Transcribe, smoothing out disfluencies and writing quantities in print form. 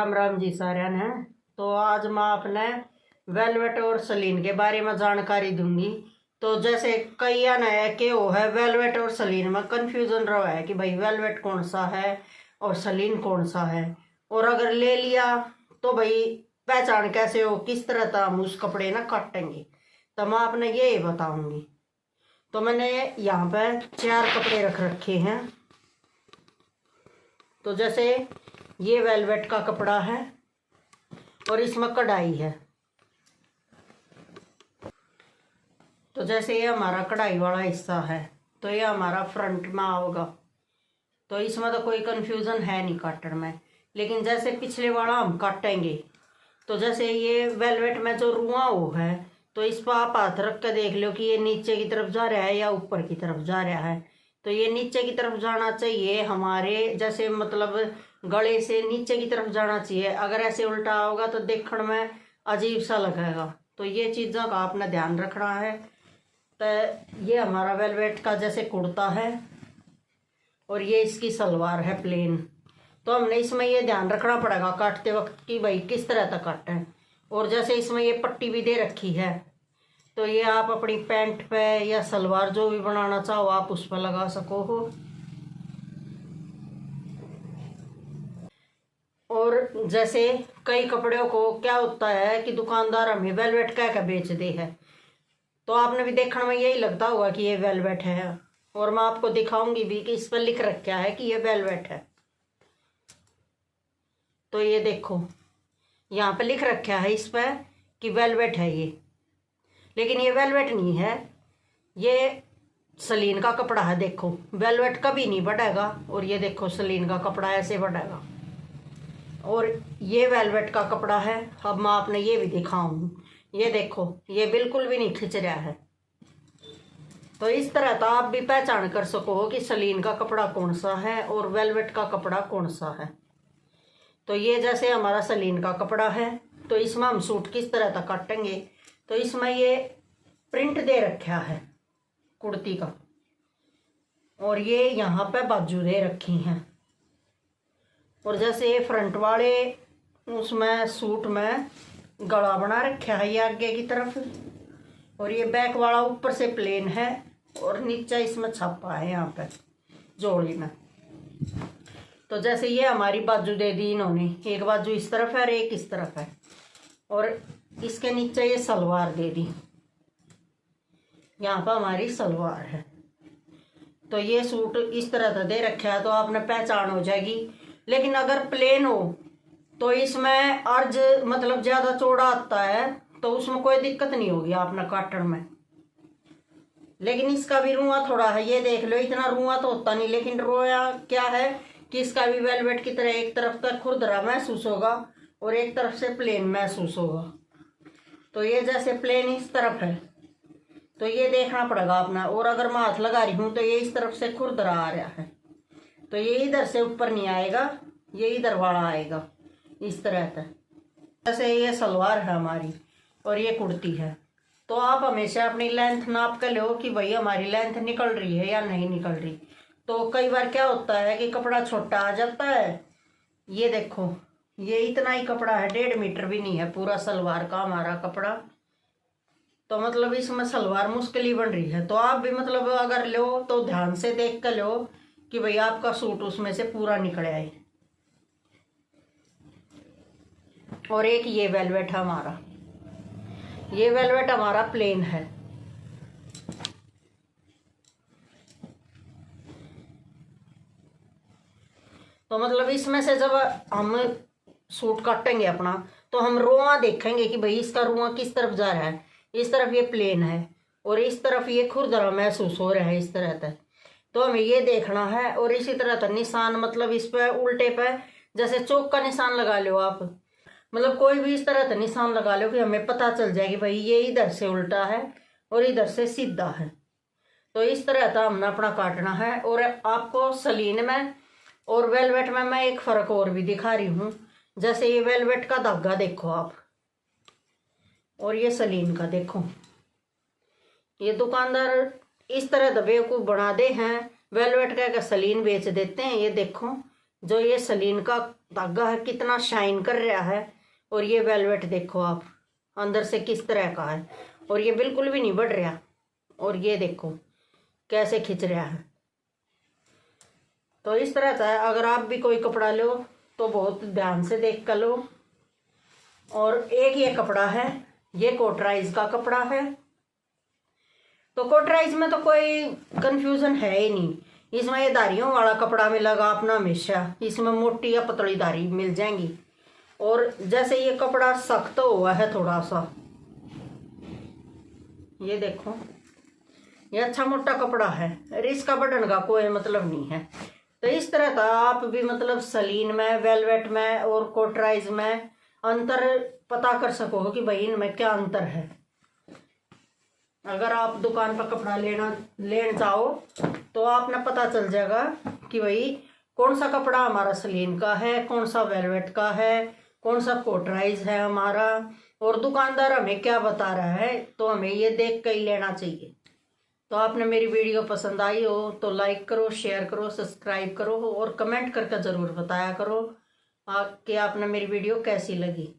राम राम जी साਰਿਆਂ ने। तो आज मैं अपने वेलवेट और सलीन के बारे में जानकारी दूंगी। तो जैसे कई ने के वो है वेलवेट और सलीन में कंफ्यूजन रहा है कि भाई वेलवेट कौन सा है और सलीन कौन सा है, और अगर ले लिया तो भाई पहचान कैसे हो, किस तरह का हम उस कपड़े ना काटेंगे, तो मैं आपने ये बताऊंगी। तो मैंने यहाँ पे 4 कपड़े रख रखे हैं। तो जैसे ये वेलवेट का कपड़ा है और इसमें कढ़ाई है। तो जैसे ये हमारा कढ़ाई वाला हिस्सा है तो ये हमारा फ्रंट में आओगा, तो इसमें तो कोई कंफ्यूजन है नहीं काटने में। लेकिन जैसे पिछले वाला हम काटेंगे तो जैसे ये वेलवेट में जो रुआ हो है, तो इस पर आप हाथ रख कर देख लो कि ये नीचे की तरफ जा रहा है या ऊपर की तरफ जा रहा है। तो ये नीचे की तरफ जाना चाहिए हमारे, जैसे मतलब गले से नीचे की तरफ जाना चाहिए। अगर ऐसे उल्टा होगा तो देखने में अजीब सा लगेगा। तो ये चीज़ों का आपने ध्यान रखना है। तो ये हमारा वेलवेट का जैसे कुर्ता है और ये इसकी सलवार है प्लेन। तो हमने इसमें ये ध्यान रखना पड़ेगा काटते वक्त कि भाई किस तरह तक काटें। और जैसे इसमें ये पट्टी भी दे रखी है, तो ये आप अपनी पैंट पे या सलवार जो भी बनाना चाहो आप उस पर लगा सको हो। और जैसे कई कपड़ों को क्या होता है कि दुकानदार हमें वेलवेट कह के बेच दे है, तो आपने भी देखने में यही लगता होगा कि ये वेलवेट है। और मैं आपको दिखाऊंगी भी कि इस पर लिख रखा है कि ये वेलवेट है। तो ये देखो यहाँ पे लिख रखा है इस पर कि वेलवेट है ये, लेकिन ये वेलवेट नहीं है, ये सलीन का कपड़ा है। देखो वेलवेट कभी नहीं बढ़ेगा, और ये देखो सलीन का कपड़ा ऐसे बढ़ेगा। और ये वेलवेट का कपड़ा है। अब मैं आपने ये भी दिखाऊं, ये देखो ये बिल्कुल भी नहीं खिंच रहा है। तो इस तरह तो आप भी पहचान कर सको कि सलीन का कपड़ा कौन सा है और वेलवेट का कपड़ा कौन सा है। तो ये जैसे हमारा सलीन का कपड़ा है, तो इसमें हम सूट किस तरह तक काटेंगे। तो इसमें ये प्रिंट दे रखा है कुर्ती का, और ये यहाँ पे बाजू दे रखी हैं। और जैसे ये फ्रंट वाले उसमें सूट में गला बना रखा है ये आगे की तरफ, और ये बैक वाला ऊपर से प्लेन है और नीचे इसमें छापा है यहाँ पे जोड़ी में। तो जैसे ये हमारी बाजू दे दी इन्होंने, एक बाजू इस तरफ है और एक इस तरफ है, और इसके नीचे ये सलवार दे दी, यहाँ पर हमारी सलवार है। तो ये सूट इस तरह का दे रखा है तो आपने पहचान हो जाएगी। लेकिन अगर प्लेन हो तो इसमें अर्ज मतलब ज़्यादा चौड़ा आता है, तो उसमें कोई दिक्कत नहीं होगी आपने काटने में। लेकिन इसका भी रुआ थोड़ा है, ये देख लो इतना रुआ तो होता नहीं, लेकिन रोया क्या है कि इसका भी वेलवेट की तरह एक तरफ तक खुरदरा महसूस होगा और एक तरफ से प्लेन महसूस होगा। तो ये जैसे प्लेन इस तरफ है तो ये देखना पड़ेगा अपना। और अगर मैं हाथ लगा रही हूँ तो ये इस तरफ से खुरदरा आ रहा है, तो ये इधर से ऊपर नहीं आएगा, ये इधर वाला आएगा इस तरह का। जैसे ये सलवार है हमारी और ये कुर्ती है, तो आप हमेशा अपनी लेंथ नाप कर लो कि भाई हमारी लेंथ निकल रही है या नहीं निकल रही। तो कई बार क्या होता है कि कपड़ा छोटा आ जाता है। ये देखो ये इतना ही कपड़ा है, 1.5 मीटर भी नहीं है पूरा सलवार का हमारा कपड़ा। तो मतलब इसमें सलवार मुश्किल ही बन रही है। तो आप भी मतलब अगर लो तो ध्यान से देख कर लो कि भाई आपका सूट उसमें से पूरा निकल आए। और एक ये वेलवेट है हमारा, ये वेलवेट हमारा प्लेन है। तो मतलब इसमें से जब हम सूट काटेंगे अपना तो हम रुआ देखेंगे कि भाई इसका रुआ किस तरफ जा रहा है। इस तरफ ये प्लेन है और इस तरफ ये खुरदरा महसूस हो रहा है इस तरह का, तो हमें ये देखना है। और इसी तरह का निशान मतलब इस पे उल्टे पे जैसे चौक का निशान लगा लो आप, मतलब कोई भी इस तरह का निशान लगा लो कि हमें पता चल जाए कि भाई ये इधर से उल्टा है और इधर से सीधा है। तो इस तरह का हमने अपना काटना है। और आपको सलीन में और वेलवेट में मैं एक फ़र्क और भी दिखा रही हूँ। जैसे ये वेलवेट का धागा देखो आप, और ये सलीन का देखो। ये दुकानदार इस तरह दबे को बना दे हैं, वेलवेट का सलीन बेच देते हैं। ये देखो जो ये सलीन का धागा है कितना शाइन कर रहा है। और ये वेलवेट देखो आप अंदर से किस तरह का है, और ये बिल्कुल भी नहीं बढ़ रहा। और ये देखो कैसे खिंच रहा है। तो इस तरह का है, अगर आप भी कोई कपड़ा लो तो बहुत ध्यान से देख कर लो। और एक ये कपड़ा है, ये कोटराइज का कपड़ा है। तो कोटराइज में तो कोई कंफ्यूजन है ही नहीं, इसमें ये धारियों वाला कपड़ा मिलेगा अपना हमेशा, इसमें मोटी या पतली धारी मिल जाएंगी। और जैसे ये कपड़ा सख्त हुआ है थोड़ा सा, ये देखो ये अच्छा मोटा कपड़ा है, इसका बढ़ने का कोई मतलब नहीं है। तो इस तरह का आप भी मतलब सलीन में, वेलवेट में और कोटराइज में अंतर पता कर सको कि भाई इनमें क्या अंतर है। अगर आप दुकान पर कपड़ा लेना चाहो तो आपने पता चल जाएगा कि भाई कौन सा कपड़ा हमारा सलीन का है, कौन सा वेलवेट का है, कौन सा कोटराइज है हमारा, और दुकानदार हमें क्या बता रहा है। तो हमें ये देख कर ही लेना चाहिए। तो आपने मेरी वीडियो पसंद आई हो तो लाइक करो, शेयर करो, सब्सक्राइब करो और कमेंट करके ज़रूर बताया करो कि आपने मेरी वीडियो कैसी लगी।